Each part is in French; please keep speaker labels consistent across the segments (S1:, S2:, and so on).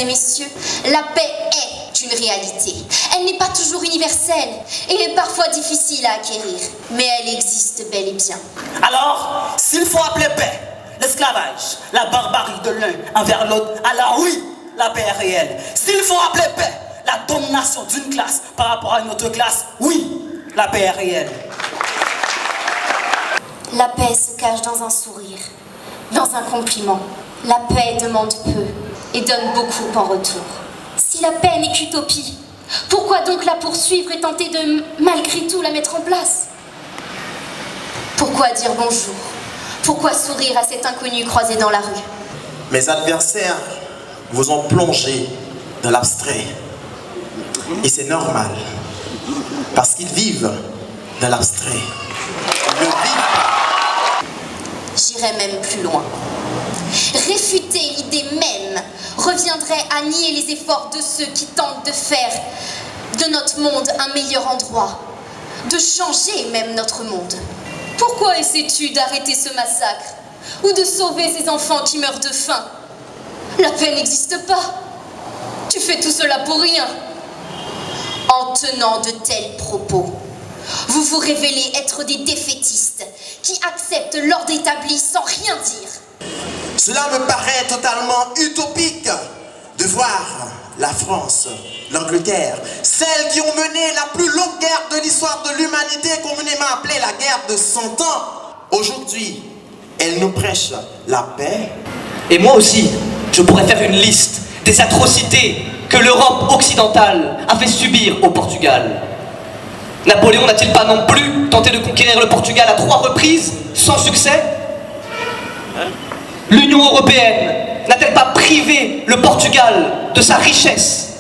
S1: et messieurs, la paix est une réalité. Elle n'est pas toujours universelle et parfois difficile à acquérir, mais elle existe bel et bien.
S2: Alors, s'il faut appeler paix l'esclavage, la barbarie de l'un envers l'autre, alors oui, la paix est réelle. S'il faut appeler paix la domination d'une classe par rapport à une autre classe, oui, la paix est réelle.
S1: La paix se cache dans un sourire, dans un compliment. La paix demande peu et donne beaucoup en retour. Si la paix n'est qu'utopie, pourquoi donc la poursuivre et tenter de, malgré tout, la mettre en place? Pourquoi dire bonjour? Pourquoi sourire à cet inconnu croisé dans la rue?
S3: Mes adversaires vous ont plongé dans l'abstrait. Et c'est normal, parce qu'ils vivent dans l'abstrait. Ils ne vivent pas.
S1: J'irais même plus loin. Réfuter l'idée même reviendrait à nier les efforts de ceux qui tentent de faire de notre monde un meilleur endroit, de changer même notre monde. Pourquoi essaies-tu d'arrêter ce massacre ou de sauver ces enfants qui meurent de faim? La paix n'existe pas. Tu fais tout cela pour rien. En tenant de tels propos, vous vous révélez être des défaitistes qui acceptent l'ordre établi sans rien dire.
S3: Cela me paraît totalement utopique de voir la France, l'Angleterre, celles qui ont mené la plus longue guerre de l'histoire de l'humanité, communément appelée la guerre de 100 ans. Aujourd'hui, elles nous prêchent la paix.
S4: Et moi aussi, je pourrais faire une liste des atrocités que l'Europe occidentale a fait subir au Portugal. Napoléon n'a-t-il pas non plus tenté de conquérir le Portugal à 3 reprises, sans succès? L'Union européenne n'a-t-elle pas privé le Portugal de sa richesse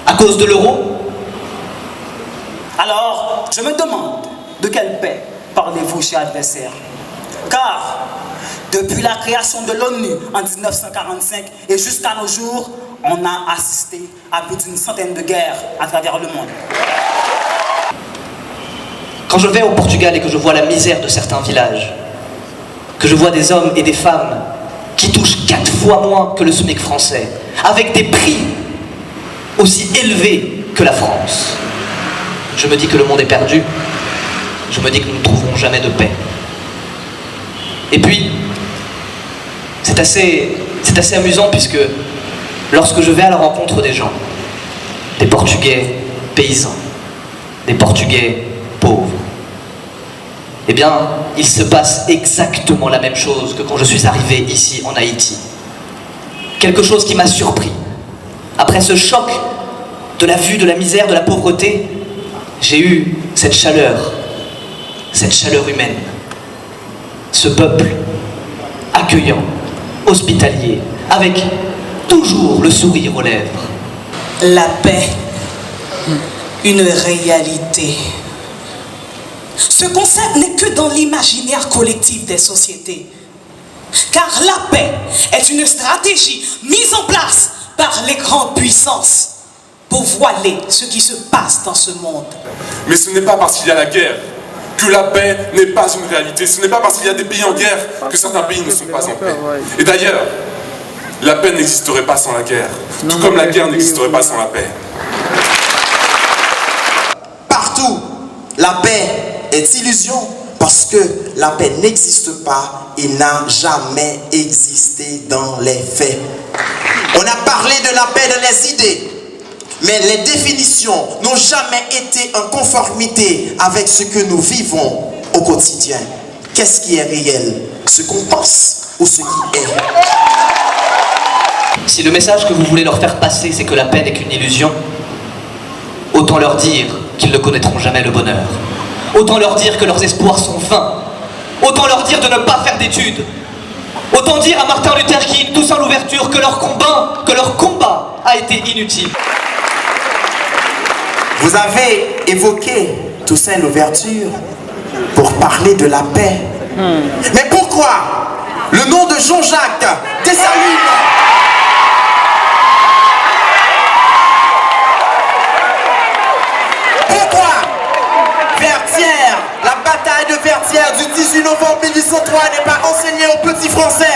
S4: à cause de l'euro?
S2: Alors, je me demande de quelle paix parlez-vous, chers adversaires? Car, depuis la création de l'ONU en 1945 et jusqu'à nos jours, on a assisté à plus d'une centaine de guerres à travers le monde.
S4: Quand je vais au Portugal et que je vois la misère de certains villages, que je vois des hommes et des femmes qui touchent 4 fois moins que le SMIC français, avec des prix aussi élevés que la France, je me dis que le monde est perdu, je me dis que nous ne trouverons jamais de paix. Et puis, c'est assez amusant puisque lorsque je vais à la rencontre des gens, des Portugais paysans, des Portugais pauvres, eh bien, il se passe exactement la même chose que quand je suis arrivé ici en Haïti. Quelque chose qui m'a surpris. Après ce choc de la vue de la misère, de la pauvreté, j'ai eu cette chaleur humaine. Ce peuple accueillant, hospitalier, avec toujours le sourire aux lèvres.
S5: La paix, une réalité. Ce concept n'est que dans l'imaginaire collectif des sociétés. Car la paix est une stratégie mise en place par les grandes puissances pour voiler ce qui se passe dans ce monde.
S6: Mais ce n'est pas parce qu'il y a la guerre que la paix n'est pas une réalité. Ce n'est pas parce qu'il y a des pays en guerre que certains pays ne sont pas en paix. Et d'ailleurs, la paix n'existerait pas sans la guerre, tout comme la guerre n'existerait pas sans la paix.
S3: Partout, la paix est illusion parce que la paix n'existe pas et n'a jamais existé dans les faits. On a parlé de la paix dans les idées, mais les définitions n'ont jamais été en conformité avec ce que nous vivons au quotidien. Qu'est-ce qui est réel? Ce qu'on pense ou ce qui est?
S4: Si le message que vous voulez leur faire passer, c'est que la paix n'est qu'une illusion, autant leur dire qu'ils ne connaîtront jamais le bonheur. Autant leur dire que leurs espoirs sont vains. Autant leur dire de ne pas faire d'études. Autant dire à Martin Luther King, Toussaint Louverture, que leur combat a été inutile.
S3: Vous avez évoqué Toussaint Louverture pour parler de la paix. Mais pourquoi le nom de Jean-Jacques Dessalines la bataille de Vertières du 18 novembre 1803 n'est pas enseignée aux petits Français